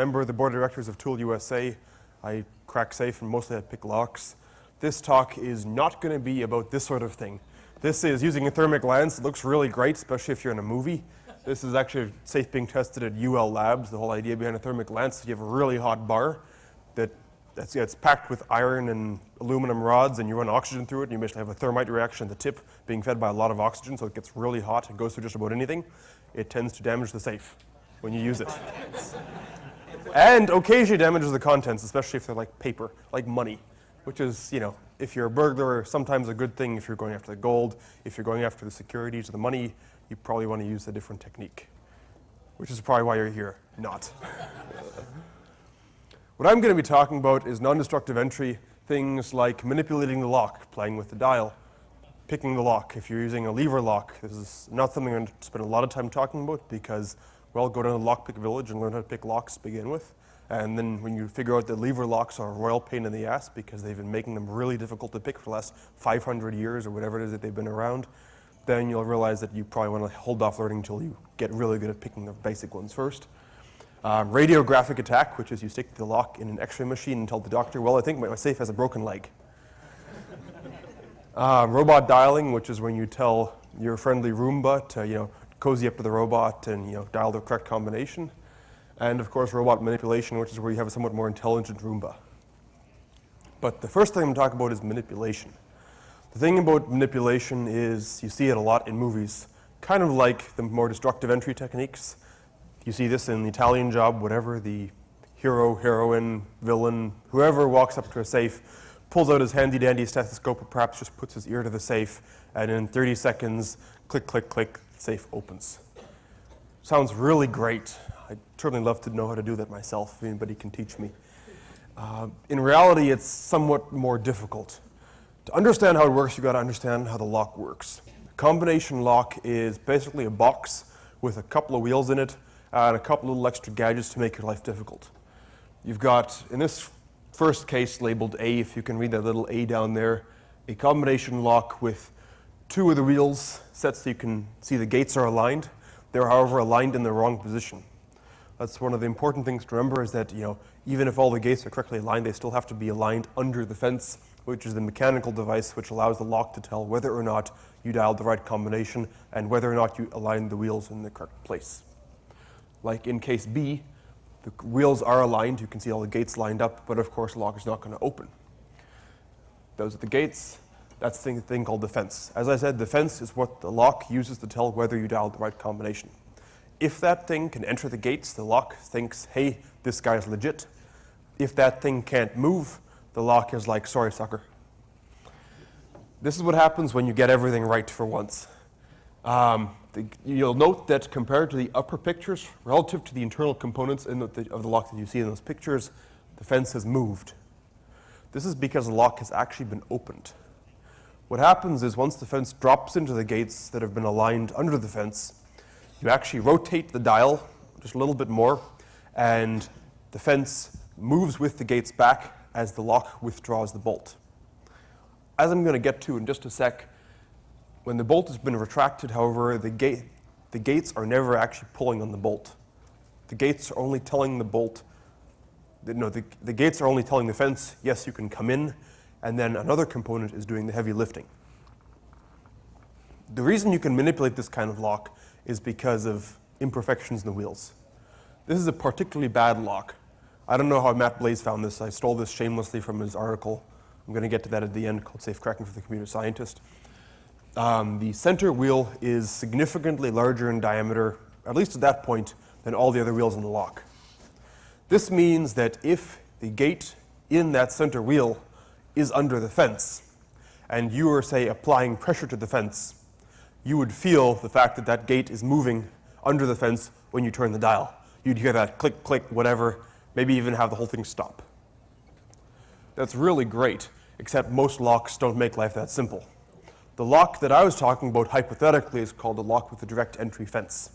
member of the board of directors of Tool USA. I crack safe and mostly I pick locks. This talk is not going to be about this sort of thing. This is using a thermic lens. It looks really great, especially if you're in a movie. This is actually safe being tested at UL Labs. The whole idea behind a thermic lens is you have a really hot bar that's packed with iron and aluminum rods, and you run oxygen through it, and you basically have a thermite reaction at the tip being fed by a lot of oxygen, so it gets really hot. It goes through just about anything. It tends to damage the safe when you use it. And occasionally damages the contents, especially if they're like paper, like money, which is, you know, if you're a burglar, sometimes a good thing if you're going after the gold. If you're going after the securities or the money, you probably want to use a different technique, which is probably why you're here, not. What I'm going to be talking about is non-destructive entry, things like manipulating the lock, playing with the dial, picking the lock. If you're using a lever lock, this is not something I'm going to spend a lot of time talking about because, well, go down to Lockpick Village and learn how to pick locks to begin with. And then when you figure out that lever locks are a royal pain in the ass because they've been making them really difficult to pick for the last 500 years or whatever it is that they've been around, then you'll realize that you probably want to hold off learning until you get really good at picking the basic ones first. Radiographic attack, which is you stick the lock in an x-ray machine and tell the doctor, well, I think my safe has a broken leg. Robot dialing, which is when you tell your friendly Roomba to, you know, cozy up to the robot and, you know, dial the correct combination. And of course, robot manipulation, which is where you have a somewhat more intelligent Roomba. But the first thing I'm going to talk about is manipulation. The thing about manipulation is you see it a lot in movies, kind of like the more destructive entry techniques. You see this in the Italian Job, whatever, the hero, heroine, villain, whoever walks up to a safe, pulls out his handy-dandy stethoscope or perhaps just puts his ear to the safe, and in 30 seconds, click, click, click, the safe opens. Sounds really great. I'd certainly love to know how to do that myself, if anybody can teach me. In reality, it's somewhat more difficult. To understand how it works, you've got to understand how the lock works. A combination lock is basically a box with a couple of wheels in it and a couple of little extra gadgets to make your life difficult. You've got, in this first case labeled A, if you can read that little A down there, a combination lock with two of the wheels set so you can see the gates are aligned. They're, however, aligned in the wrong position. That's one of the important things to remember is that, you know, even if all the gates are correctly aligned, they still have to be aligned under the fence, which is the mechanical device which allows the lock to tell whether or not you dialed the right combination and whether or not you aligned the wheels in the correct place. Like in case B, the wheels are aligned, you can see all the gates lined up, but of course the lock is not going to open. Those are the gates. That's the thing called the fence. As I said, the fence is what the lock uses to tell whether you dialed the right combination. If that thing can enter the gates, the lock thinks, hey, this guy's legit. If that thing can't move, the lock is like, sorry, sucker. This is what happens when you get everything right for once. You'll note that compared to the upper pictures, relative to the internal components of the lock that you see in those pictures, the fence has moved. This is because the lock has actually been opened. What happens is once the fence drops into the gates that have been aligned under the fence, you actually rotate the dial just a little bit more, and the fence moves with the gates back as the lock withdraws the bolt. As I'm going to get to in just a sec, when the bolt has been retracted, however, the gates are never actually pulling on the bolt. The gates are only telling the bolt, the gates are only telling the fence, yes, you can come in, and then another component is doing the heavy lifting. The reason you can manipulate this kind of lock is because of imperfections in the wheels. This is a particularly bad lock. I don't know how Matt Blaze found this. I stole this shamelessly from his article. I'm going to get to that at the end, called Safe Cracking for the Computer Scientist. The center wheel is significantly larger in diameter, at least at that point, than all the other wheels in the lock. This means that if the gate in that center wheel is under the fence, and you are, say, applying pressure to the fence, you would feel the fact that that gate is moving under the fence when you turn the dial. You'd hear that click, click, whatever, maybe even have the whole thing stop. That's really great, except most locks don't make life that simple. The lock that I was talking about hypothetically is called a lock with a direct entry fence.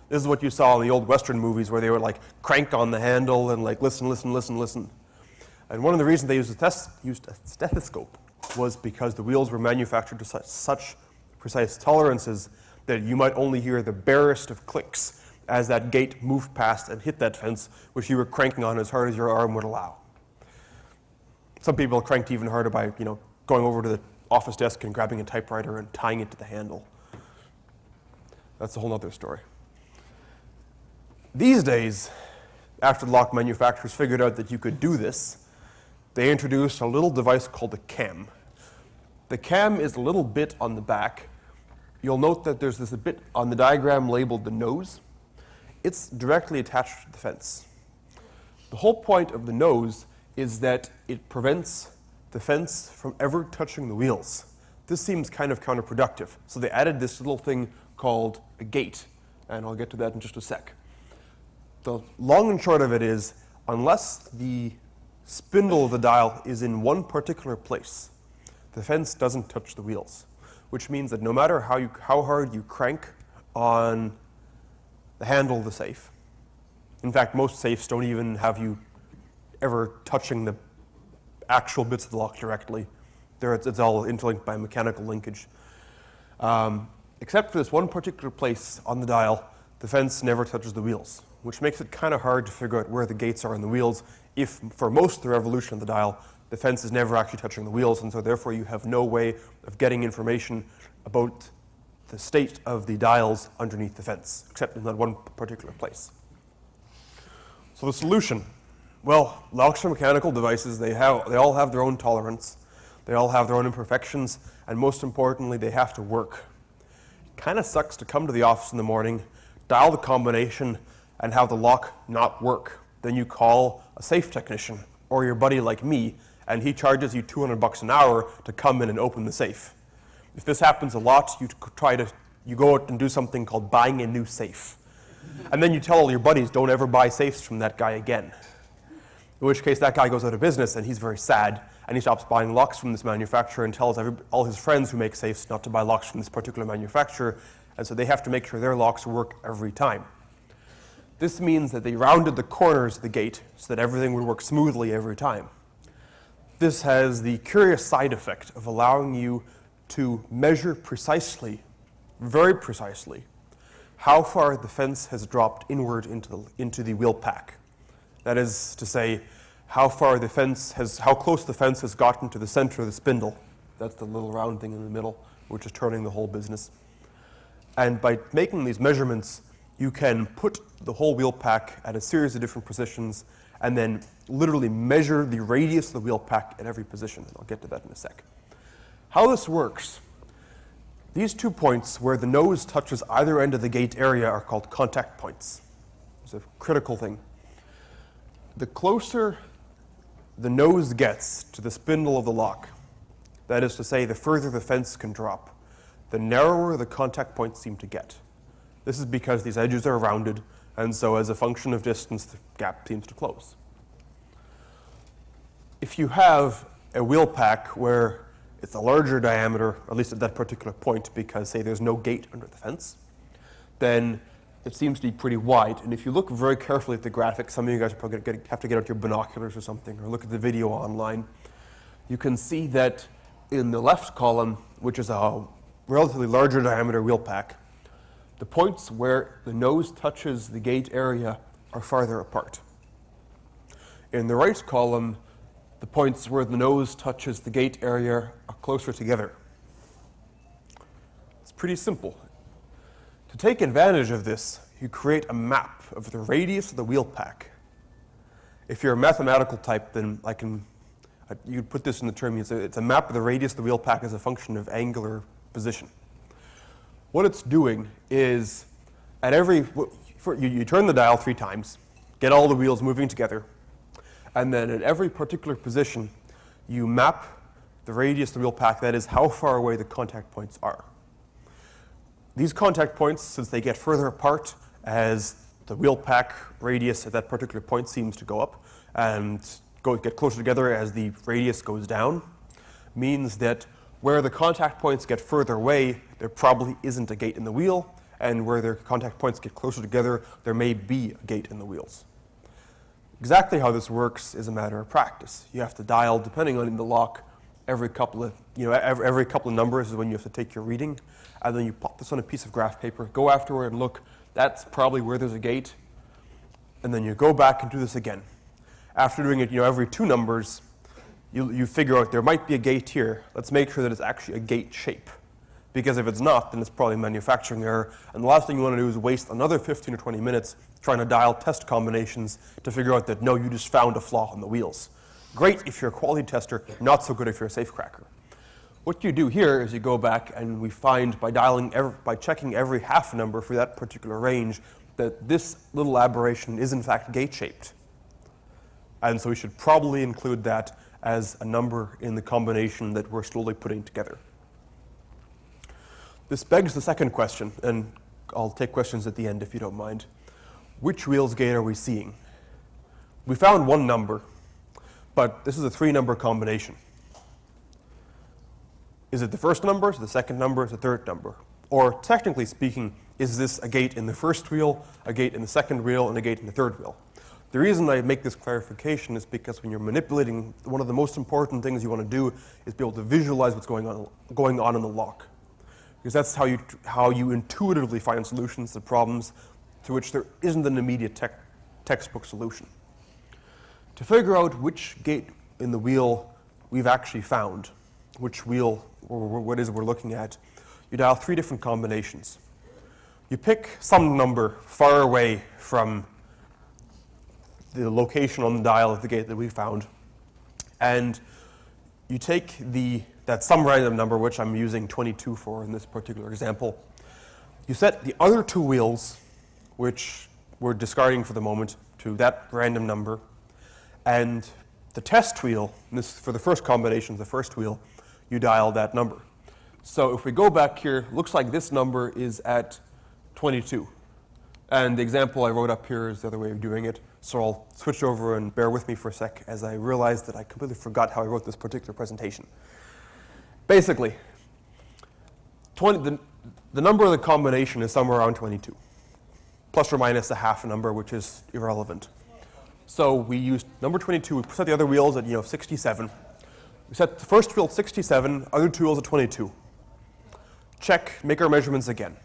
This is what you saw in the old Western movies where they would like crank on the handle and like listen, listen, listen, listen. And one of the reasons they used a stethoscope was because the wheels were manufactured to such precise tolerances that you might only hear the barest of clicks as that gate moved past and hit that fence, which you were cranking on as hard as your arm would allow. Some people cranked even harder by, going over to the office desk and grabbing a typewriter and tying it to the handle. That's a whole other story. These days, after the lock manufacturers figured out that you could do this, they introduced a little device called a cam. The cam is a little bit on the back. You'll note that there's this bit on the diagram labeled the nose. It's directly attached to the fence. The whole point of the nose is that it prevents the fence from ever touching the wheels. This seems kind of counterproductive. So they added this little thing called a gate, and I'll get to that in just a sec. The long and short of it is, unless the spindle of the dial is in one particular place, the fence doesn't touch the wheels, which means that no matter how hard you crank on the handle of the safe, in fact, most safes don't even have you ever touching the actual bits of the lock directly. It's all interlinked by mechanical linkage. Except for this one particular place on the dial, the fence never touches the wheels, which makes it kind of hard to figure out where the gates are on the wheels if, for most of the revolution of the dial, the fence is never actually touching the wheels, and so therefore you have no way of getting information about the state of the dials underneath the fence, except in that one particular place. So the solution, well, locks are mechanical devices. They all have their own tolerance. They all have their own imperfections, and most importantly, they have to work. It kind of sucks to come to the office in the morning, dial the combination, and have the lock not work. Then you call a safe technician, or your buddy like me, and he charges you $200 an hour to come in and open the safe. If this happens a lot, you go out and do something called buying a new safe. And then you tell all your buddies, don't ever buy safes from that guy again. In which case that guy goes out of business and he's very sad, and he stops buying locks from this manufacturer and tells all his friends who make safes not to buy locks from this particular manufacturer, and so they have to make sure their locks work every time. This means that they rounded the corners of the gate so that everything would work smoothly every time. This has the curious side effect of allowing you to measure precisely, very precisely, how far the fence has dropped inward into the wheel pack. That is to say, how close the fence has gotten to the center of the spindle. That's the little round thing in the middle, which is turning the whole business. And by making these measurements, you can put the whole wheel pack at a series of different positions and then literally measure the radius of the wheel pack at every position. And I'll get to that in a sec. How this works, these 2 points where the nose touches either end of the gate area are called contact points. It's a critical thing. The closer the nose gets to the spindle of the lock, that is to say, the further the fence can drop, the narrower the contact points seem to get. This is because these edges are rounded, and so as a function of distance, the gap seems to close. If you have a wheel pack where it's a larger diameter, at least at that particular point, because, say, there's no gate under the fence, then it seems to be pretty wide. And if you look very carefully at the graphic, some of you guys are probably going to have to get out your binoculars or something, or look at the video online, you can see that in the left column, which is a relatively larger diameter wheel pack, the points where the nose touches the gate area are farther apart. In the right column, the points where the nose touches the gate area are closer together. It's pretty simple. To take advantage of this, you create a map of the radius of the wheel pack. If you're a mathematical type, then you could put this in the term, it's a map of the radius of the wheel pack as a function of angular position. What it's doing is, you turn the dial 3 times, get all the wheels moving together, and then at every particular position, you map the radius of the wheel pack, that is how far away the contact points are. These contact points, since they get further apart as the wheel pack radius at that particular point seems to go up and get closer together as the radius goes down, means that where the contact points get further away, there probably isn't a gate in the wheel, and where their contact points get closer together, there may be a gate in the wheels. Exactly how this works is a matter of practice. You have to dial, depending on the lock, every couple of numbers is when you have to take your reading, and then you plot this on a piece of graph paper, go afterward and look, That's probably where there's a gate. And then you go back and do this again. After doing it, every 2 numbers, you figure out there might be a gate here. Let's make sure that it's actually a gate shape. Because if it's not, then it's probably a manufacturing error. And the last thing you want to do is waste another 15 or 20 minutes trying to dial test combinations to figure out that, no, you just found a flaw in the wheels. Great if you're a quality tester, not so good if you're a safecracker. What you do here is you go back and we find by checking every half number for that particular range that this little aberration is in fact gate-shaped. And so we should probably include that as a number in the combination that we're slowly putting together. This begs the second question, and I'll take questions at the end if you don't mind. Which wheel's gate are we seeing? We found one number, but this is a 3-number combination. Is it the first number, is it the second number, is it the third number? Or technically speaking, is this a gate in the first wheel, a gate in the second wheel, and a gate in the third wheel? The reason I make this clarification is because when you're manipulating, one of the most important things you want to do is be able to visualize what's going on in the lock. Because that's how you intuitively find solutions to problems to which there isn't an immediate textbook solution. To figure out which gate in the wheel we've actually found, which wheel or what is it we're looking at, you dial 3 different combinations. You pick some number far away from the location on the dial of the gate that we found, and you take that some random number, which I'm using 22 for in this particular example. You set the other 2 wheels, which we're discarding for the moment, to that random number, and the test wheel, and this for the first combination, the first wheel, you dial that number. So if we go back here, looks like this number is at 22. And the example I wrote up here is the other way of doing it. So I'll switch over and bear with me for a sec as I realize that I completely forgot how I wrote this particular presentation. Basically, the number of the combination is somewhere around 22, plus or minus a half a number, which is irrelevant. So we used number 22, we set the other wheels at 67. We set the first wheel at 67, other 2 wheels at 22. Check, make our measurements again.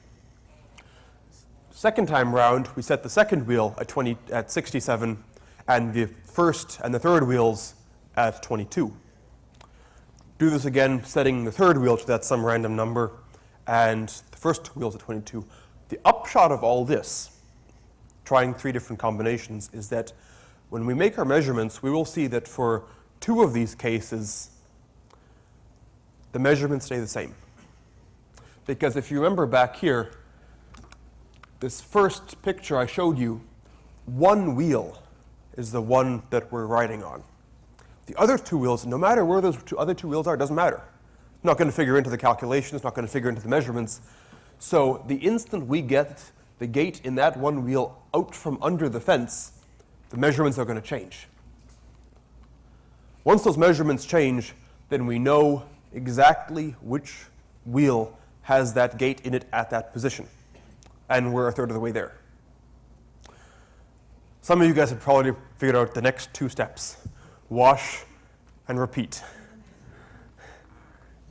Second time round, we set the second wheel at 67, and the first and the third wheels at 22. Do this again, setting the third wheel to that some random number, and the first 2 wheels at 22. The upshot of all this, trying 3 different combinations, is that when we make our measurements, we will see that for 2 of these cases, the measurements stay the same. Because if you remember back here, this first picture I showed you, one wheel is the one that we're riding on. The other 2 wheels, no matter where those other 2 wheels are, it doesn't matter. It's not going to figure into the calculations, not going to figure into the measurements. So the instant we get the gate in that one wheel out from under the fence, the measurements are going to change. Once those measurements change, then we know exactly which wheel has that gate in it at that position. And we're a third of the way there. Some of you guys have probably figured out the next 2 steps. Wash and repeat.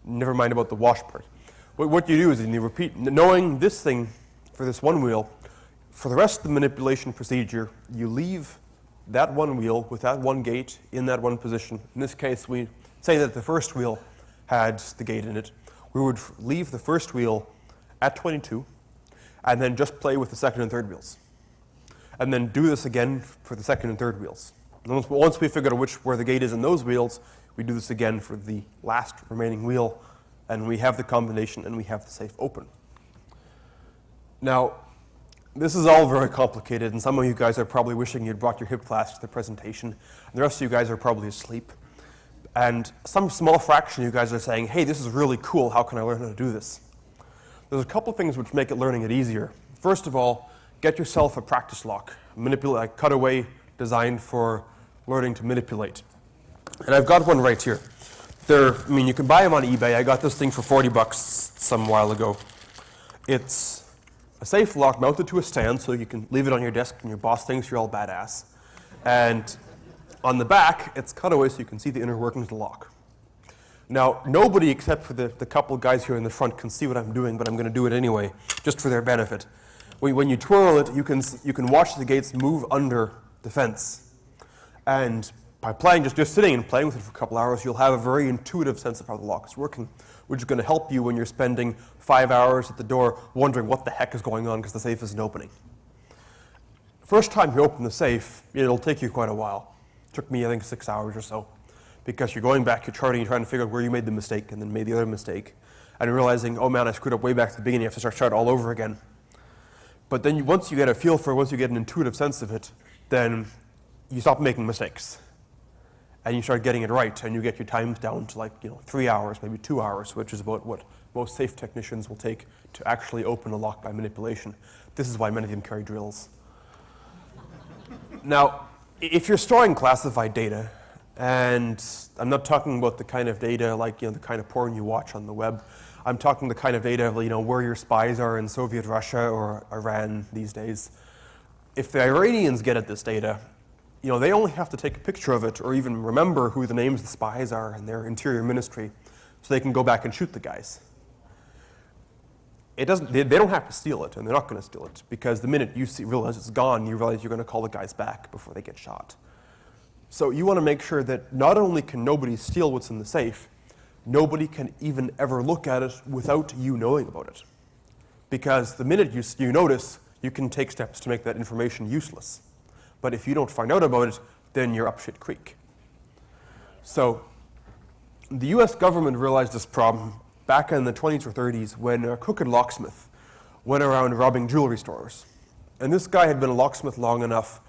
Never mind about the wash part. What you do is you repeat, knowing this thing for this one wheel, for the rest of the manipulation procedure, you leave that one wheel with that one gate in that one position. In this case, we say that the first wheel had the gate in it. We would leave the first wheel at 22, and then just play with the second and third wheels. And then do this again for the second and third wheels. And once we figure out where the gate is in those wheels, we do this again for the last remaining wheel, and we have the combination and we have the safe open. Now, this is all very complicated, and some of you guys are probably wishing you'd brought your hip flask to the presentation, and the rest of you guys are probably asleep. And some small fraction of you guys are saying, hey, this is really cool, how can I learn how to do this? There's a couple things which make learning it easier. First of all, get yourself a practice lock, a cutaway designed for learning to manipulate. And I've got one right here. You can buy them on eBay. I got this thing for 40 bucks some while ago. It's a safe lock mounted to a stand so you can leave it on your desk and your boss thinks you're all badass. And on the back, it's cut away so you can see the inner workings of the lock. Now, nobody except for the couple guys here in the front can see what I'm doing, but I'm going to do it anyway, just for their benefit. When you twirl it, you can watch the gates move under the fence. And by playing, just sitting and playing with it for a couple hours, you'll have a very intuitive sense of how the lock is working, which is going to help you when you're spending 5 hours at the door wondering what the heck is going on because the safe isn't opening. First time you open the safe, it'll take you quite a while. It took me, I think, 6 hours or so, because you're going back, you're charting, you're trying to figure out where you made the mistake and then made the other mistake, and realizing, oh man, I screwed up way back at the beginning, you have to start all over again. But then once you get a feel for it, once you get an intuitive sense of it, then you stop making mistakes. And you start getting it right, and you get your times down to 3 hours, maybe 2 hours, which is about what most safe technicians will take to actually open a lock by manipulation. This is why many of them carry drills. Now, if you're storing classified data, and I'm not talking about the kind of data like the kind of porn you watch on the web. I'm talking the kind of data of where your spies are in Soviet Russia or Iran these days. If the Iranians get at this data, they only have to take a picture of it or even remember who the names of the spies are in their interior ministry so they can go back and shoot the guys. They don't have to steal it, and they're not going to steal it, because the minute you realize it's gone, you realize you're going to call the guys back before they get shot. So you want to make sure that not only can nobody steal what's in the safe, nobody can even ever look at it without you knowing about it. Because the minute you notice, you can take steps to make that information useless. But if you don't find out about it, then you're up shit creek. So the US government realized this problem back in the 20s or 30s when a crooked locksmith went around robbing jewelry stores. And this guy had been a locksmith long enough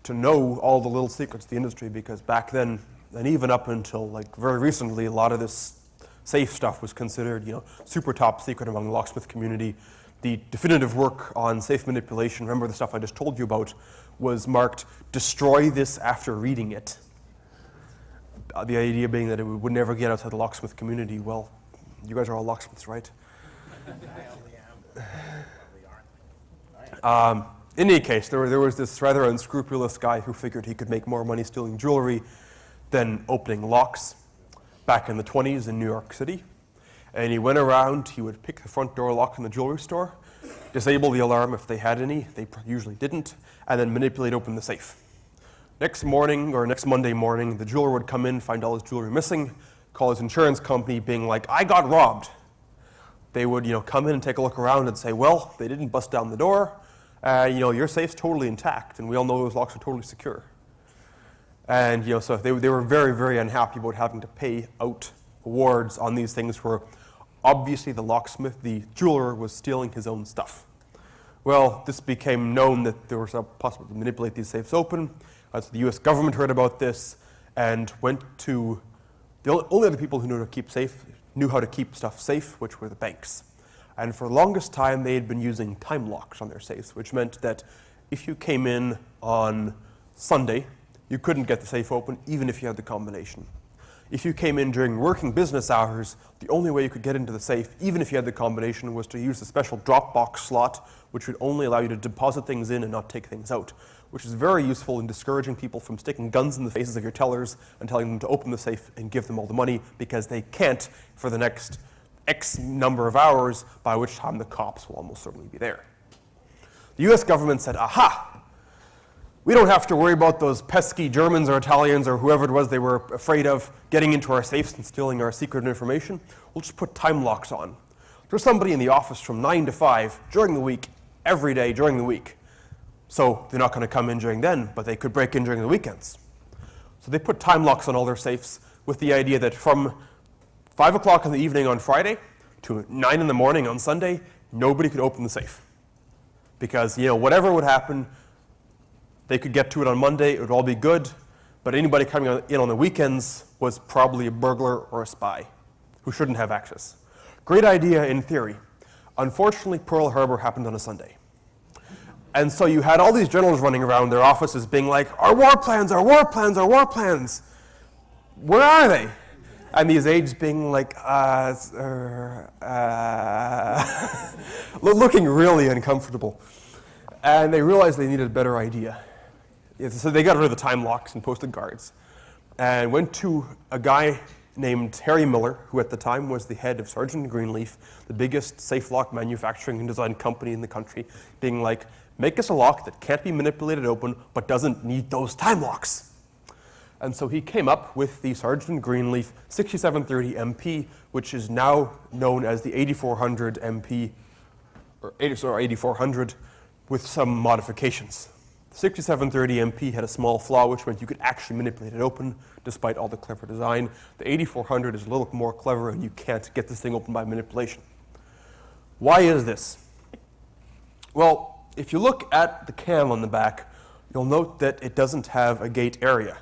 to know all the little secrets of the industry, because back then, and even up until very recently, a lot of this safe stuff was considered super top secret among the locksmith community. The definitive work on safe manipulation, remember the stuff I just told you about, was marked "destroy this after reading it." The idea being that it would never get outside the locksmith community. Well, you guys are all locksmiths, right? In any case, there was this rather unscrupulous guy who figured he could make more money stealing jewelry than opening locks back in the 20s in New York City. And he went around, he would pick the front door lock in the jewelry store, disable the alarm if they had any, they usually didn't, and then manipulate open the safe. Next morning, or next Monday morning, the jeweler would come in, find all his jewelry missing, call his insurance company being like, I got robbed. They would come in and take a look around and say, well, they didn't bust down the door, your safe's totally intact, and we all know those locks are totally secure. And so they were very, very unhappy about having to pay out awards on these things where obviously the locksmith, the jeweler, was stealing his own stuff. Well, this became known that there was a possibility to manipulate these safes open. So the US government heard about this and went to the only other people who knew how to keep stuff safe, which were the banks. And for the longest time, they had been using time locks on their safes, which meant that if you came in on Sunday, you couldn't get the safe open, even if you had the combination. If you came in during working business hours, the only way you could get into the safe, even if you had the combination, was to use the special Dropbox slot, which would only allow you to deposit things in and not take things out, which is very useful in discouraging people from sticking guns in the faces of your tellers and telling them to open the safe and give them all the money, because they can't for the next X number of hours, by which time the cops will almost certainly be there. The US government said, aha, we don't have to worry about those pesky Germans or Italians or whoever it was they were afraid of getting into our safes and stealing our secret information. We'll just put time locks on. There's somebody in the office from 9 to 5 during the week, every day during the week. So they're not going to come in during then, but they could break in during the weekends. So they put time locks on all their safes with the idea that from 5 o'clock in the evening on Friday to 9 in the morning on Sunday, nobody could open the safe. Because, whatever would happen, they could get to it on Monday, it would all be good, but anybody coming in on the weekends was probably a burglar or a spy who shouldn't have access. Great idea in theory. Unfortunately, Pearl Harbor happened on a Sunday. And so you had all these generals running around their offices being like, our war plans, our war plans, our war plans. Where are they? And these aides being like, looking really uncomfortable. And they realized they needed a better idea. So they got rid of the time locks and posted guards and went to a guy named Harry Miller, who at the time was the head of Sargent & Greenleaf, the biggest safe lock manufacturing and design company in the country, being like, make us a lock that can't be manipulated open but doesn't need those time locks. And so he came up with the Sargent & Greenleaf 6730 MP, which is now known as the 8400 MP, or 8400, with some modifications. The 6730 MP had a small flaw, which meant you could actually manipulate it open, despite all the clever design. The 8400 is a little more clever, and you can't get this thing open by manipulation. Why is this? Well, if you look at the cam on the back, you'll note that it doesn't have a gate area.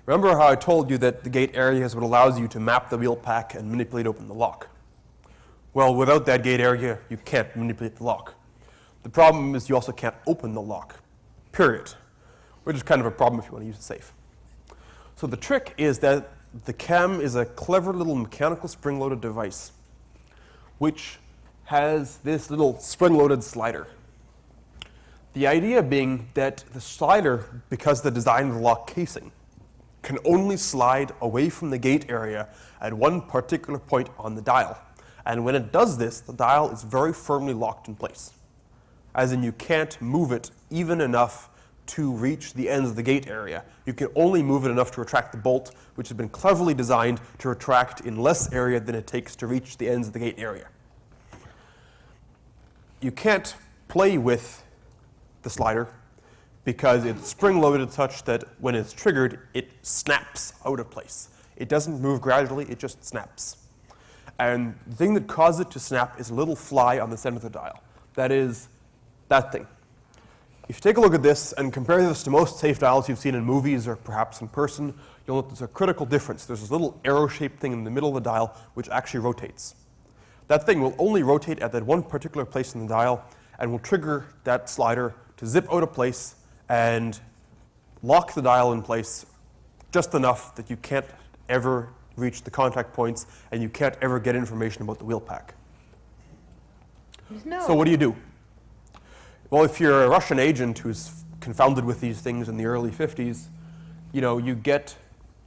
Remember how I told you that the gate area is what allows you to map the wheel pack and manipulate open the lock? Well, without that gate area, you can't manipulate the lock. The problem is you also can't open the lock, period, which is kind of a problem if you want to use it safe. So the trick is that the cam is a clever little mechanical spring-loaded device, which has this little spring-loaded slider. The idea being that the slider, because of the design of the lock casing, can only slide away from the gate area at one particular point on the dial. And when it does this, the dial is very firmly locked in place. As in, you can't move it even enough to reach the ends of the gate area. You can only move it enough to retract the bolt, which has been cleverly designed to retract in less area than it takes to reach the ends of the gate area. You can't play with the slider because it's spring-loaded such that when it's triggered, it snaps out of place. It doesn't move gradually, it just snaps. And the thing that causes it to snap is a little fly on the center of the dial. That is that thing. If you take a look at this and compare this to most safe dials you've seen in movies or perhaps in person, you'll note there's a critical difference. There's this little arrow-shaped thing in the middle of the dial which actually rotates. That thing will only rotate at that one particular place in the dial and will trigger that slider to zip out of place and lock the dial in place just enough that you can't ever reach the contact points and you can't ever get information about the wheel pack. No. So what do? Well, if you're a Russian agent who's confounded with these things in the early 50s, you know, you get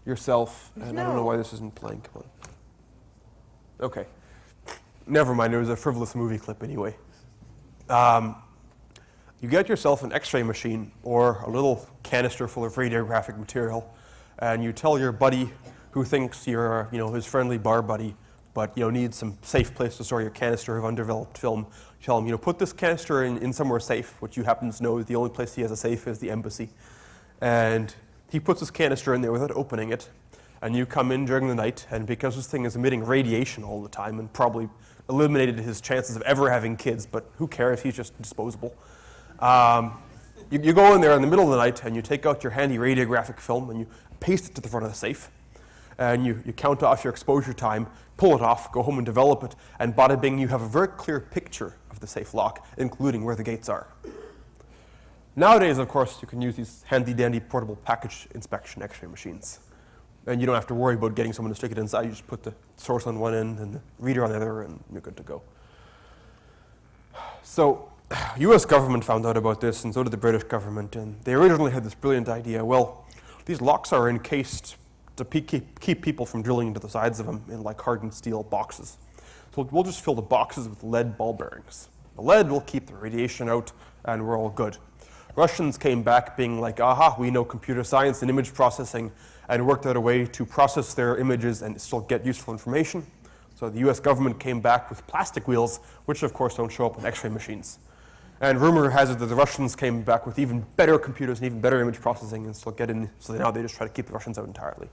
yourself, and I don't know why this isn't playing, come on. Okay. Never mind, it was a frivolous movie clip anyway. You get yourself an X-ray machine or a little canister full of radiographic material, and you tell your buddy who thinks you're, you know, his friendly bar buddy, but you know needs some safe place to store your canister of undeveloped film. Tell him, you know, put this canister in somewhere safe, which you happen to know is the only place he has a safe is the embassy, and he puts his canister in there without opening it, and you come in during the night, and because this thing is emitting radiation all the time and probably eliminated his chances of ever having kids, but who cares? He's just disposable. You go in there in the middle of the night and you take out your handy radiographic film and you paste it to the front of the safe. And you count off your exposure time, pull it off, go home and develop it, and bada bing, you have a very clear picture of the safe lock, including where the gates are. Nowadays, of course, you can use these handy-dandy portable package inspection X-ray machines. And you don't have to worry about getting someone to stick it inside. You just put the source on one end and the reader on the other, and you're good to go. So, US government found out about this, and so did the British government, and they originally had this brilliant idea. Well, these locks are encased to keep people from drilling into the sides of them in like hardened steel boxes. So we'll just fill the boxes with lead ball bearings. The lead will keep the radiation out, and we're all good. Russians came back being like, aha, we know computer science and image processing, and worked out a way to process their images and still get useful information. So the US government came back with plastic wheels, which of course don't show up on X-ray machines. And rumor has it that the Russians came back with even better computers and even better image processing and still get in, so now they just try to keep the Russians out entirely.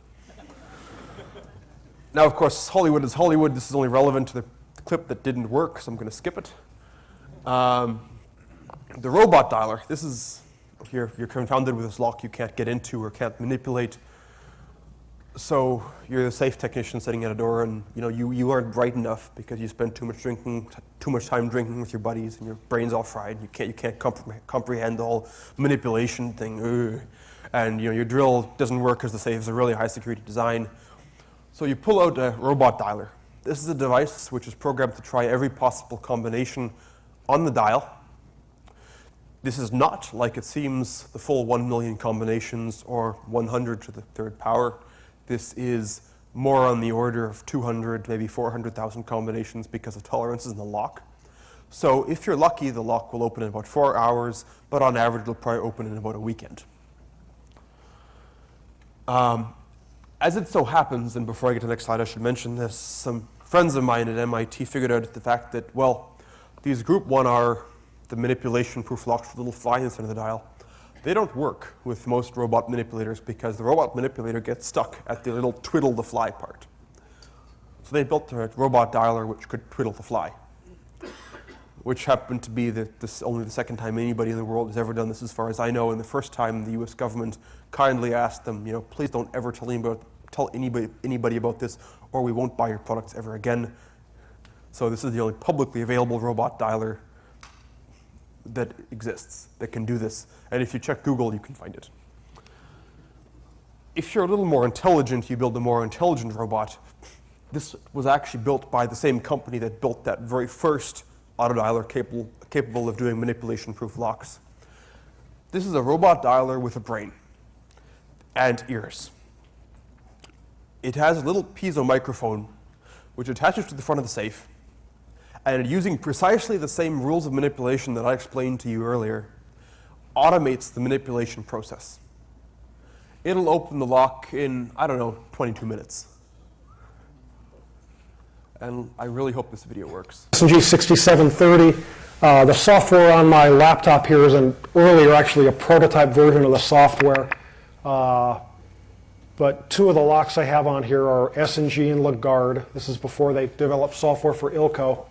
Now, of course, Hollywood is Hollywood. This is only relevant to the clip that didn't work, so I'm going to skip it. The robot dialer, this is, you're confounded with this lock you can't get into or can't manipulate. So you're a safe technician sitting at a door, and you know you aren't bright enough because you spent too much time drinking with your buddies, and your brain's all fried. You can't comprehend the whole manipulation thing, and you know your drill doesn't work because the safe is a really high security design. So you pull out a robot dialer. This is a device which is programmed to try every possible combination on the dial. This is not, like it seems, the full 1 million combinations or 100 to the third power. This is more on the order of 200, maybe 400,000 combinations because of tolerances in the lock. So if you're lucky, the lock will open in about 4 hours, but on average, it'll probably open in about a weekend. As it so happens, and before I get to the next slide, I should mention this, some friends of mine at MIT figured out the fact that, well, these group 1R, the manipulation-proof locks with a little fly in the center of the dial, they don't work with most robot manipulators because the robot manipulator gets stuck at the little twiddle the fly part. So they built a robot dialer which could twiddle the fly, which happened to be only the second time anybody in the world has ever done this as far as I know, and the first time the US government kindly asked them, please don't ever tell anybody about this or we won't buy your products ever again. So this is the only publicly available robot dialer that exists that can do this. And if you check Google, you can find it. If you're a little more intelligent, you build a more intelligent robot. This was actually built by the same company that built that very first auto dialer capable of doing manipulation-proof locks. This is a robot dialer with a brain and ears. It has a little piezo microphone which attaches to the front of the safe, and using precisely the same rules of manipulation that I explained to you earlier, automates the manipulation process. It'll open the lock in, 22 minutes. And I really hope this video works. S&G 6730. The software on my laptop here is actually a prototype version of the software. But two of the locks I have on here are S&G and Lagarde. This is before they developed software for Ilco.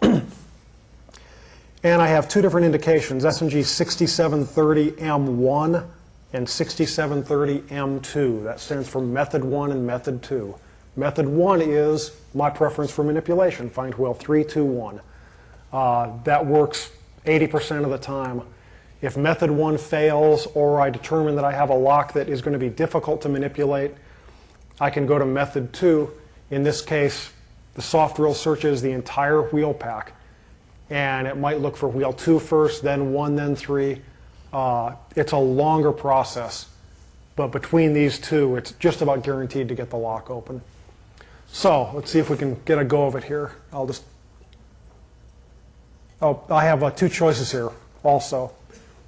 And I have two different indications, S&G 6730M1 and 6730M2. That stands for Method 1 and Method 2. Method 1 is my preference for manipulation, find wheel 3, 2, 1. That works 80% of the time. If Method 1 fails, or I determine that I have a lock that is going to be difficult to manipulate, I can go to Method 2. In this case, the software searches the entire wheel pack. And it might look for wheel 2 first, then 1, then 3. It's a longer process. But between these two, it's just about guaranteed to get the lock open. So let's see if we can get a go of it here. I have two choices here also.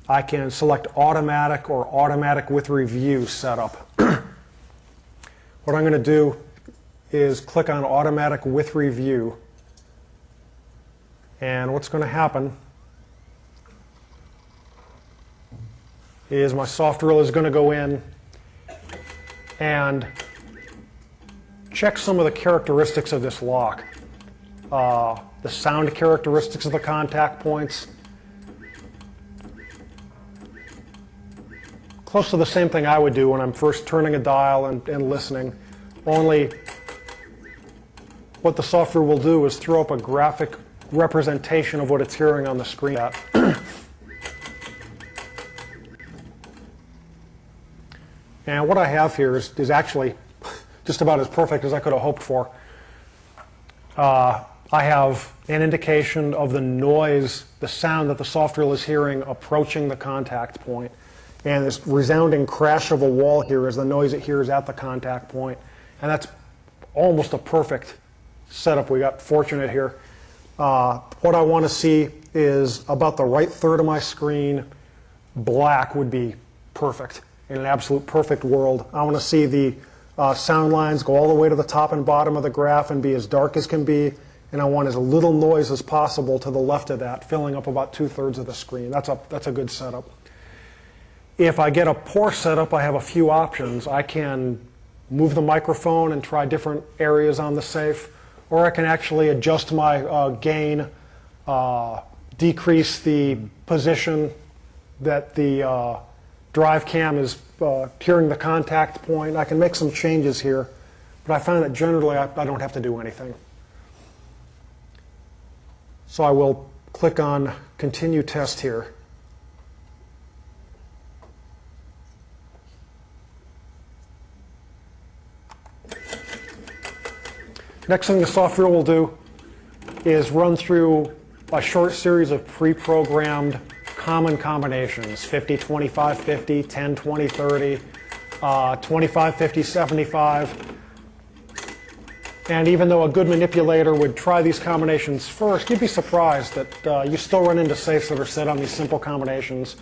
I can select automatic or automatic with review setup. What I'm going to do is click on automatic with review. And what's going to happen is my software is going to go in and check some of the characteristics of this lock. The sound characteristics of the contact points. Close to the same thing I would do when I'm first turning a dial and listening. Only what the software will do is throw up a graphic representation of what it's hearing on the screen. And what I have here is actually just about as perfect as I could have hoped for. I have an indication of the noise, the sound that the software is hearing approaching the contact point. And this resounding crash of a wall here is the noise it hears at the contact point. And that's almost a perfect setup. We got fortunate here. What I want to see is about the right third of my screen. Black would be perfect. In an absolute perfect world, I want to see the sound lines go all the way to the top and bottom of the graph and be as dark as can be, and I want as little noise as possible to the left of that, filling up about 2/3 of the screen. That's a good setup. If I get a poor setup, I have a few options. I can move the microphone and try different areas on the safe, or I can actually adjust my gain, decrease the position that the drive cam is hearing the contact point. I can make some changes here, but I find that generally I don't have to do anything. So I will click on Continue Test here. Next thing the software will do is run through a short series of pre-programmed common combinations, 50, 25, 50, 10, 20, 30, 25, 50, 75. And even though a good manipulator would try these combinations first, you'd be surprised that you still run into safes that are set on these simple combinations.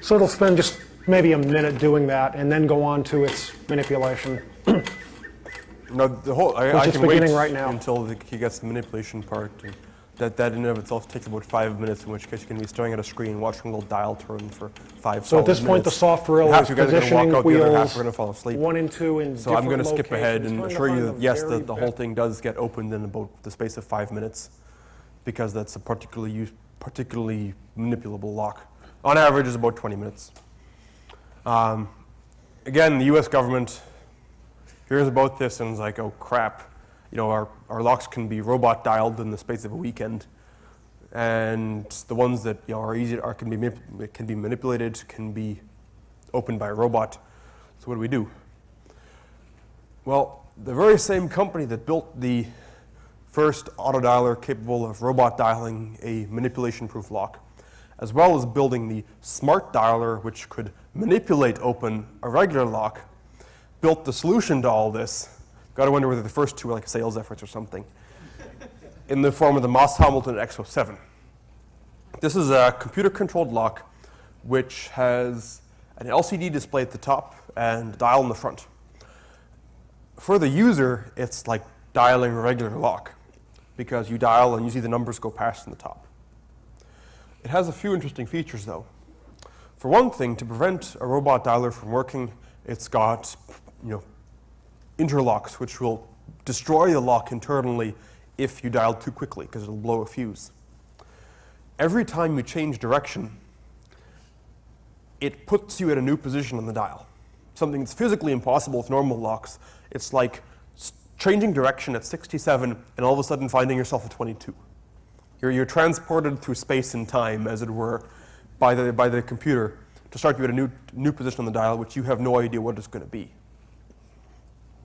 So it'll spend just maybe a minute doing that and then go on to its manipulation. No, I Which is can wait beginning right now. until he gets the manipulation part. And that in and of itself takes about 5 minutes, in which case you can be staring at a screen, watching a little dial turn for 5 So at this solid point, the minutes. soft drill Half is you guys are going to walk positioning out, the other half wheels are going to fall asleep. 1 and 2 in So I'm different going to skip ahead locations, and trying to assure find you the that yes, very the whole thing does get opened in about the space of 5 minutes, because that's a particularly manipulable lock. On average, is about 20 minutes. Again, the U.S. government hears about this and is like, oh crap, you know, our locks can be robot dialed in the space of a weekend, and the ones that, you know, are easy can be manipulated, can be opened by a robot. So what do? Well, the very same company that built the first auto dialer capable of robot dialing a manipulation-proof lock, as well as building the smart dialer which could manipulate open a regular lock, built the solution to all this. Got to wonder whether the first two were like sales efforts or something, in the form of the Moss Hamilton X07. This is a computer-controlled lock which has an LCD display at the top and a dial in the front. For the user, it's like dialing a regular lock, because you dial and you see the numbers go past in the top. It has a few interesting features, though. For one thing, to prevent a robot dialer from working, it's got, you know, interlocks which will destroy the lock internally if you dial too quickly, because it'll blow a fuse. Every time you change direction, it puts you at a new position on the dial. Something that's physically impossible with normal locks. It's like changing direction at 67 and all of a sudden finding yourself at 22. You're transported through space and time, as it were, by the computer to start you at a new position on the dial, which you have no idea what it's going to be.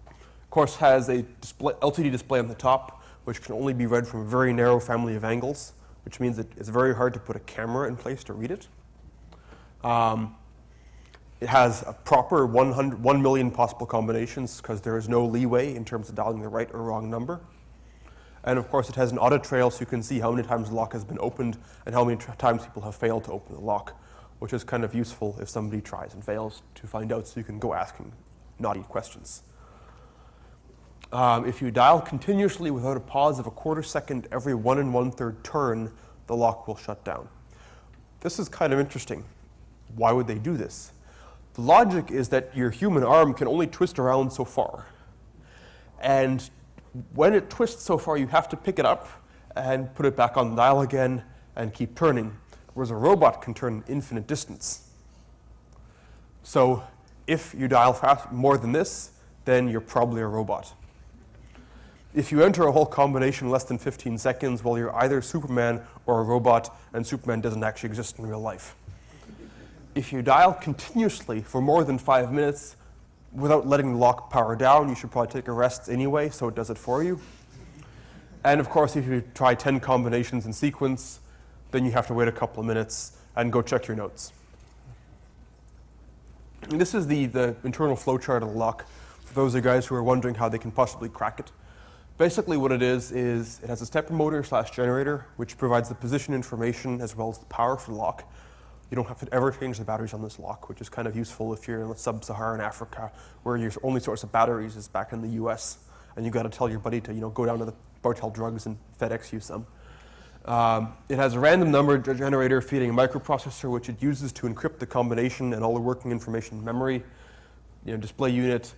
Of course, has a LCD display on the top, which can only be read from a very narrow family of angles, which means that it's very hard to put a camera in place to read it. It has a proper 1 million possible combinations, because there is no leeway in terms of dialing the right or wrong number. And of course, it has an audit trail, so you can see how many times the lock has been opened and how many times people have failed to open the lock, which is kind of useful if somebody tries and fails to find out, so you can go asking naughty questions. If you dial continuously without a pause of a quarter second every 1 1/3 turn, the lock will shut down. This is kind of interesting. Why would they do this? The logic is that your human arm can only twist around so far. And when it twists so far, you have to pick it up and put it back on the dial again and keep turning, whereas a robot can turn an infinite distance. So if you dial fast more than this, then you're probably a robot. If you enter a whole combination in less than 15 seconds, well, you're either Superman or a robot, and Superman doesn't actually exist in real life. If you dial continuously for more than 5 minutes without letting the lock power down, you should probably take a rest anyway, so it does it for you. And of course, if you try 10 combinations in sequence, then you have to wait a couple of minutes and go check your notes. And this is the internal flowchart of the lock, for those of you guys who are wondering how they can possibly crack it. Basically what it is it has a stepper motor / generator, which provides the position information as well as the power for the lock. You don't have to ever change the batteries on this lock, which is kind of useful if you're in sub-Saharan Africa, where your only source of batteries is back in the US, and you've got to tell your buddy to, you know, go down to the Bartell Drugs and FedEx you some. It has a random number generator feeding a microprocessor, which it uses to encrypt the combination and all the working information in memory, you know, display unit,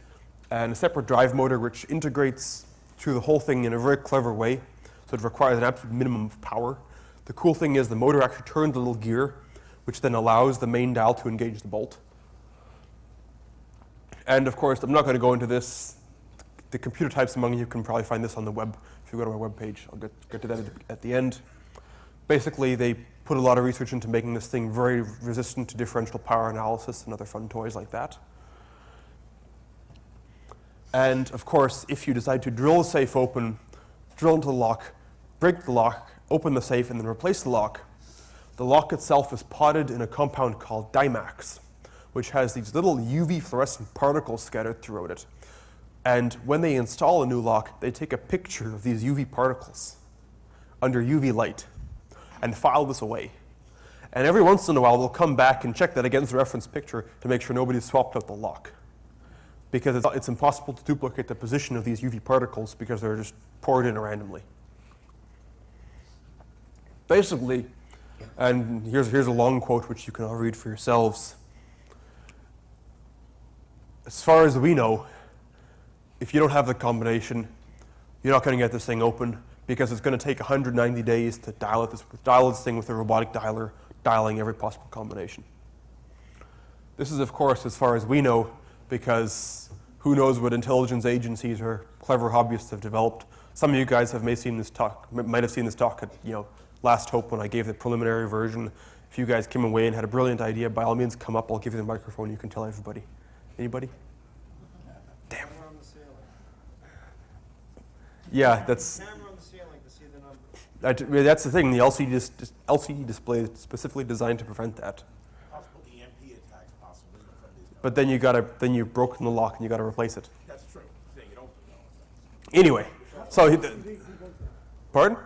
and a separate drive motor which integrates through the whole thing in a very clever way, so it requires an absolute minimum of power. The cool thing is the motor actually turns a little gear, which then allows the main dial to engage the bolt. And of course, I'm not going to go into this. The computer types among you can probably find this on the web. If you go to my webpage, I'll get to that at the end. Basically, they put a lot of research into making this thing very resistant to differential power analysis and other fun toys like that. And of course, if you decide to drill the safe open, drill into the lock, break the lock, open the safe, and then replace the lock itself is potted in a compound called Dimax, which has these little UV fluorescent particles scattered throughout it. And when they install a new lock, they take a picture of these UV particles under UV light and file this away. And every once in a while, they'll come back and check that against the reference picture to make sure nobody's swapped out the lock. Because it's impossible to duplicate the position of these UV particles because they're just poured in randomly. Basically, and here's a long quote which you can all read for yourselves. As far as we know, if you don't have the combination, you're not going to get this thing open because it's going to take 190 days to dial this thing with a robotic dialer, dialing every possible combination. This is, of course, as far as we know, because who knows what intelligence agencies or clever hobbyists have developed. Some of you guys might have seen this talk at Last Hope when I gave the preliminary version. If you guys came away and had a brilliant idea, by all means come up, I'll give you the microphone, you can tell everybody. Anybody? Damn. Camera on the ceiling. Yeah, that's... Camera on the ceiling to see the number. That's the thing, the LCD display is specifically designed to prevent that. Possible EMP attacks, possibly from these. But then you've broken the lock and you gotta replace it. That's true. Yeah, you don't know. Anyway, so, pardon?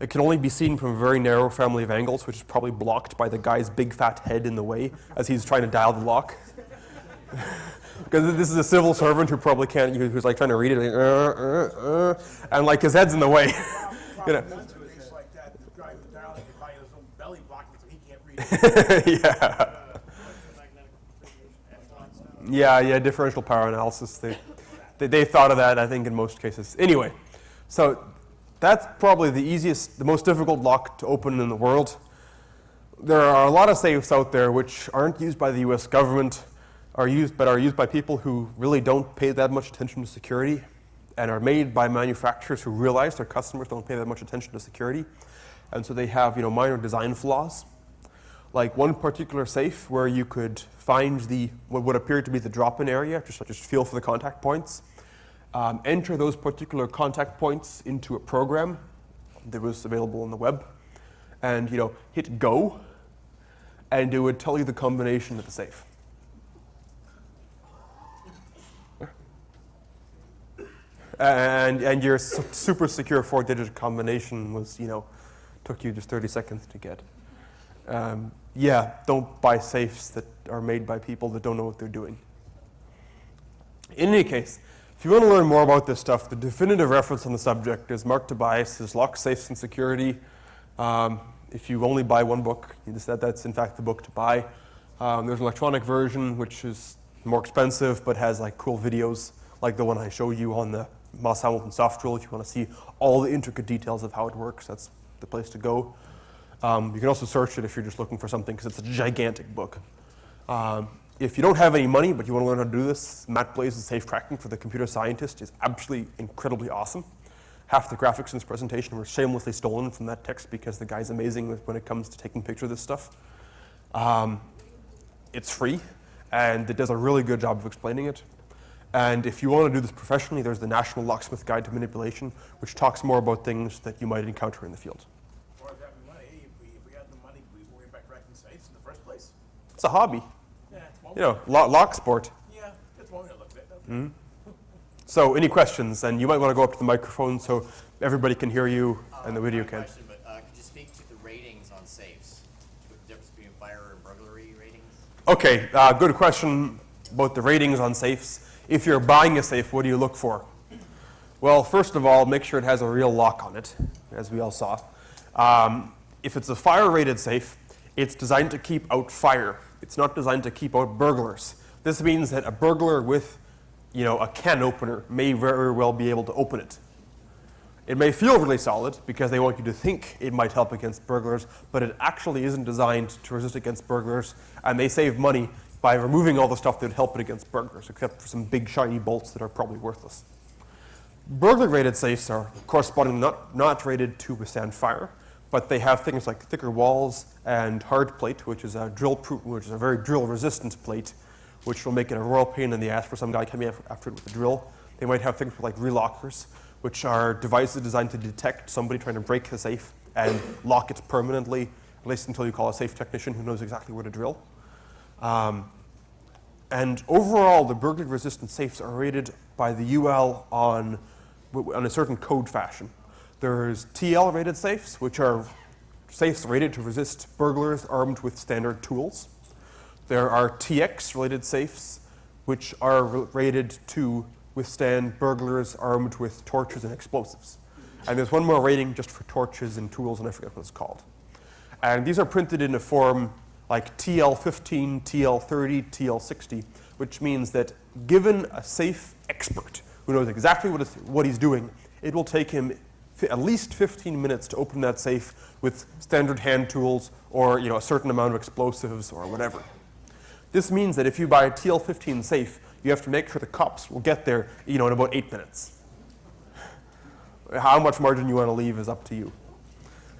It can only be seen from a very narrow family of angles, which is probably blocked by the guy's big fat head in the way as he's trying to dial the lock. Because this is a civil servant who probably can't, who's like trying to read it, and like his head's in the way. You know. Case like that, the guy with the dial, he probably has his own belly blocking so he can't read it. Yeah, differential power analysis. They thought of that, I think, in most cases. Anyway, so that's probably the most difficult lock to open in the world. There are a lot of safes out there which aren't used by the US government, but are used by people who really don't pay that much attention to security and are made by manufacturers who realize their customers don't pay that much attention to security. And so they have minor design flaws. Like one particular safe where you could find what would appear to be the drop-in area, just feel for the contact points. Enter those particular contact points into a program that was available on the web, and hit go, and it would tell you the combination of the safe. And your super secure 4-digit combination was took you just 30 seconds to get. Yeah, don't buy safes that are made by people that don't know what they're doing. In any case, if you want to learn more about this stuff, the definitive reference on the subject is Mark Tobias' Lock, Safes, and Security. If you only buy one book, that's in fact the book to buy. There's an electronic version which is more expensive but has cool videos like the one I showed you on the Moss Hamilton soft drill. If you want to see all the intricate details of how it works, that's the place to go. You can also search it if you're just looking for something because it's a gigantic book. If you don't have any money but you want to learn how to do this, Matt Blaze's Safe Cracking for the Computer Scientist is absolutely incredibly awesome. Half the graphics in this presentation were shamelessly stolen from that text because the guy's amazing when it comes to taking pictures of this stuff. It's free, and it does a really good job of explaining it. And if you want to do this professionally, there's the National Locksmith Guide to Manipulation, which talks more about things that you might encounter in the field. As far as having money, if we had the money, we worry about cracking safes in the first place. It's a hobby. Yeah, it's one Lock sport. Yeah, that's one way to look at it. So any questions? And you might want to go up to the microphone so everybody can hear you and the video can. Question, but could you speak to the ratings on safes? What the difference between fire and burglary ratings? Okay, good question about the ratings on safes. If you're buying a safe, what do you look for? Well, first of all, make sure it has a real lock on it, as we all saw. If it's a fire-rated safe, it's designed to keep out fire. It's not designed to keep out burglars. This means that a burglar with a can opener may very well be able to open it. It may feel really solid because they want you to think it might help against burglars, but it actually isn't designed to resist against burglars, and they save money by removing all the stuff that would help it against burglars, except for some big shiny bolts that are probably worthless. Burglar-rated safes are correspondingly not rated to withstand fire, but they have things like thicker walls and hard plate, which is a very drill-resistant plate, which will make it a royal pain in the ass for some guy coming after it with a drill. They might have things like relockers, which are devices designed to detect somebody trying to break the safe and lock it permanently, at least until you call a safe technician who knows exactly where to drill. And overall, the burglary-resistant safes are rated by the UL on a certain code fashion. There's TL-rated safes, which are safes rated to resist burglars armed with standard tools. There are TX-rated safes, which are rated to withstand burglars armed with torches and explosives. And there's one more rating just for torches and tools, and I forget what it's called. And these are printed in a form like TL15, TL30, TL60, which means that given a safe expert who knows exactly what he's doing, it will take him at least 15 minutes to open that safe with standard hand tools or a certain amount of explosives or whatever. This means that if you buy a TL15 safe, you have to make sure the cops will get there in about 8 minutes. How much margin you want to leave is up to you.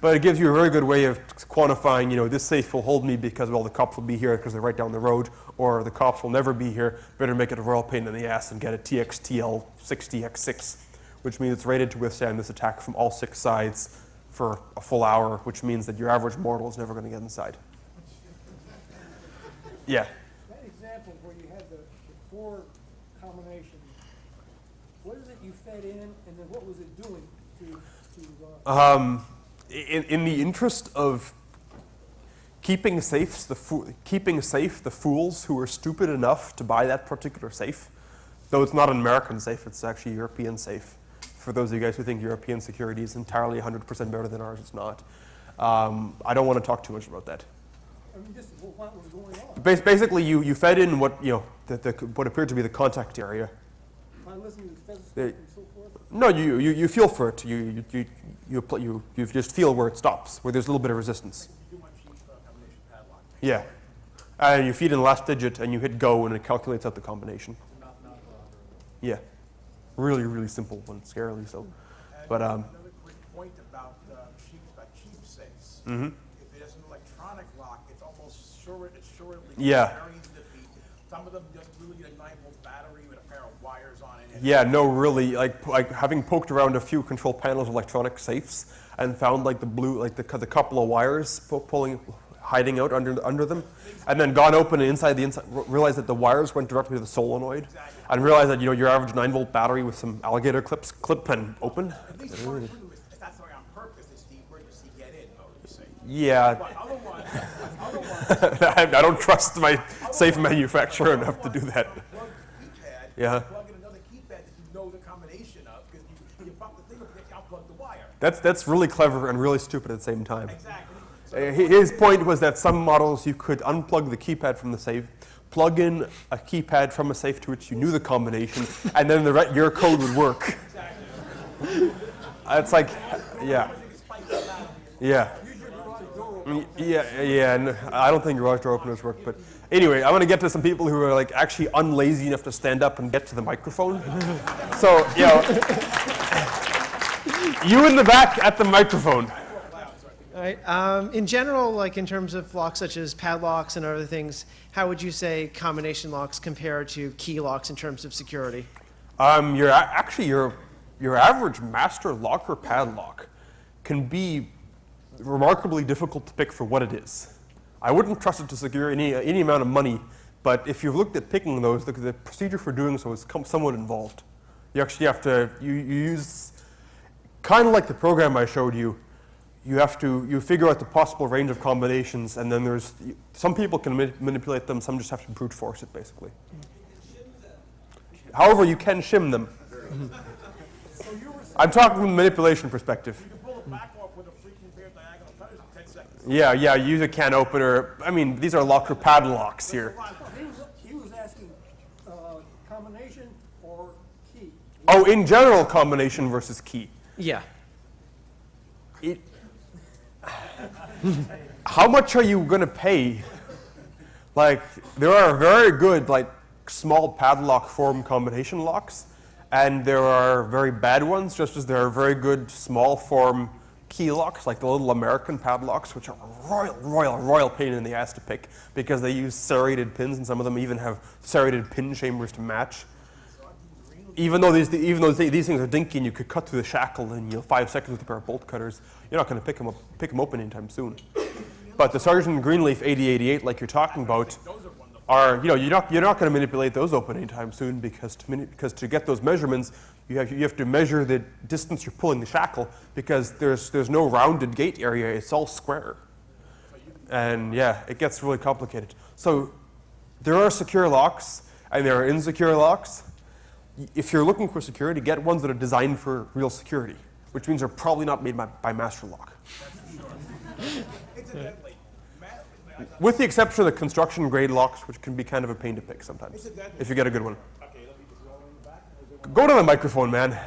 But it gives you a very good way of quantifying, this safe will hold me because, well, the cops will be here because they're right down the road, or the cops will never be here, better make it a royal pain in the ass and get a TXTL60X6, which means it's rated to withstand this attack from all 6 sides for a full hour, which means that your average mortal is never going to get inside. Yeah. That example where you had the 4 combinations, what is it you fed in, and then what was it doing to In the interest of keeping safe the fools who are stupid enough to buy that particular safe, though it's not an American safe, it's actually a European safe. For those of you guys who think European security is entirely 100% better than ours, it's not. I don't want to talk too much about that. I mean, just what was going on? Basically, you fed in what what appeared to be the contact area. By listening to the stethoscope and so forth? No, you feel for it. You just feel where it stops, where there's a little bit of resistance. You do my cheap combination padlock. Yeah. And you feed in the last digit, and you hit go, and it calculates out the combination. Yeah. Really, really simple one, scarily so. But Another quick point about cheap safes. Mm-hmm. If there's an electronic lock, it's almost assuredly Yeah. very easy to beat. Some of them just really get a 9-volt battery with a pair of wires on it. Yeah, no, really, like having poked around a few control panels of electronic safes and found like the couple of wires hiding out under them, and then gone open and realized that the wires went directly to the solenoid, and realized that your average 9-volt battery with some alligator clips clip and open. At least one clue is if that's the way on purpose, it's the emergency get in mode, you say. Yeah. But otherwise, I don't trust my safe manufacturer enough to do that. plug the keypad, Yeah. plug in another keypad that you know the combination of, because you pop the thing up and you unplug the wire. That's really clever and really stupid at the same time. Exactly. His point was that some models you could unplug the keypad from the safe, plug in a keypad from a safe to which you knew the combination, and then your code would work. It's like, yeah. Yeah. Yeah, and I don't think garage door openers work, but anyway, I'm going to get to some people who are like actually unlazy enough to stand up and get to the microphone. So, you in the back at the microphone. All right. In general, like in terms of locks such as padlocks and other things, how would you say combination locks compare to key locks in terms of security? Your average master lock or padlock can be remarkably difficult to pick for what it is. I wouldn't trust it to secure any amount of money, but if you've looked at picking those, the procedure for doing so is somewhat involved. You actually have to you use kind of like the program I showed you. You figure out the possible range of combinations, and then there's some people can manipulate them, some just have to brute force it basically. However, you can shim them. I'm talking from the manipulation perspective. You can pull it back off with a freaking pair of diagonal cutters in 10 seconds. Yeah, use a can opener. I mean, these are lock or padlocks here. He was asking combination or key. Oh, in general, combination versus key. Yeah. How much are you going to pay? Like, there are very good, like, small padlock form combination locks, and there are very bad ones, just as there are very good small form key locks, like the little American padlocks, which are a royal pain in the ass to pick because they use serrated pins, and some of them even have serrated pin chambers to match. Even though these things are dinky and you could cut through the shackle in 5 seconds with a pair of bolt cutters, you're not going to pick them open anytime soon. But the Sergeant Greenleaf 8088, like you're talking about, Those are wonderful. are, you're not going to manipulate those open anytime soon because to get those measurements, you have to measure the distance you're pulling the shackle because there's no rounded gate area. It's all square. And yeah, it gets really complicated. So there are secure locks and there are insecure locks. If you're looking for security, get ones that are designed for real security, which means they're probably not made by Master Lock. Incidentally, With the exception of the construction grade locks, which can be kind of a pain to pick sometimes, if you get a good one. okay, let me just roll in the back. Go to the microphone, man.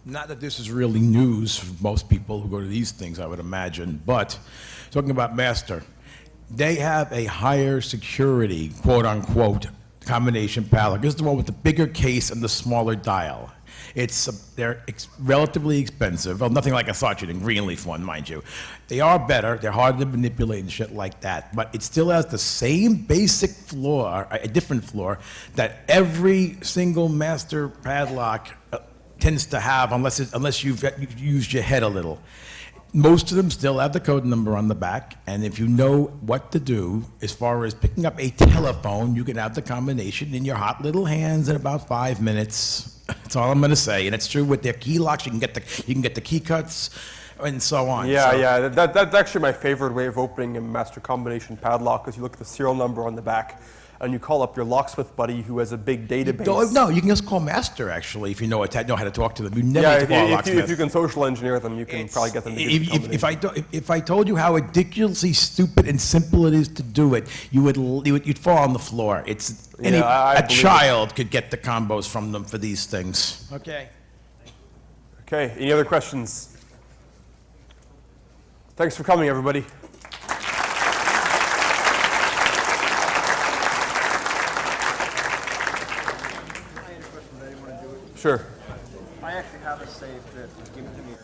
Not that this is really news for most people who go to these things, I would imagine, but talking about Master, they have a higher security, quote unquote, combination padlock. This is the one with the bigger case and the smaller dial. They're relatively expensive. Well, nothing like a Sargent and Greenleaf one, mind you. They are better. They're harder to manipulate and shit like that. But it still has the same basic floor, a different floor, that every single Master padlock tends to have, unless you've used your head a little. Most of them still have the code number on the back, and if you know what to do as far as picking up a telephone, you can have the combination in your hot little hands in about 5 minutes. That's all I'm going to say. And it's true with their key locks. You can get the key cuts and so on. Yeah, So- yeah. That's actually my favorite way of opening a master combination padlock is you look at the serial number on the back and you call up your locksmith buddy who has a big database. No, you can just call Master, actually, if you know how to talk to them. You never Yeah, need to call a if locksmith. you can social engineer them, you can probably get them to get the combination. If I told you how ridiculously stupid and simple it is to do it, you'd fall on the floor. I A believe child could get the combos from them for these things. Okay. Okay, any other questions? Thanks for coming, everybody. I had a question, but I didn't want to do it. Sure. I actually have a safe that was given to me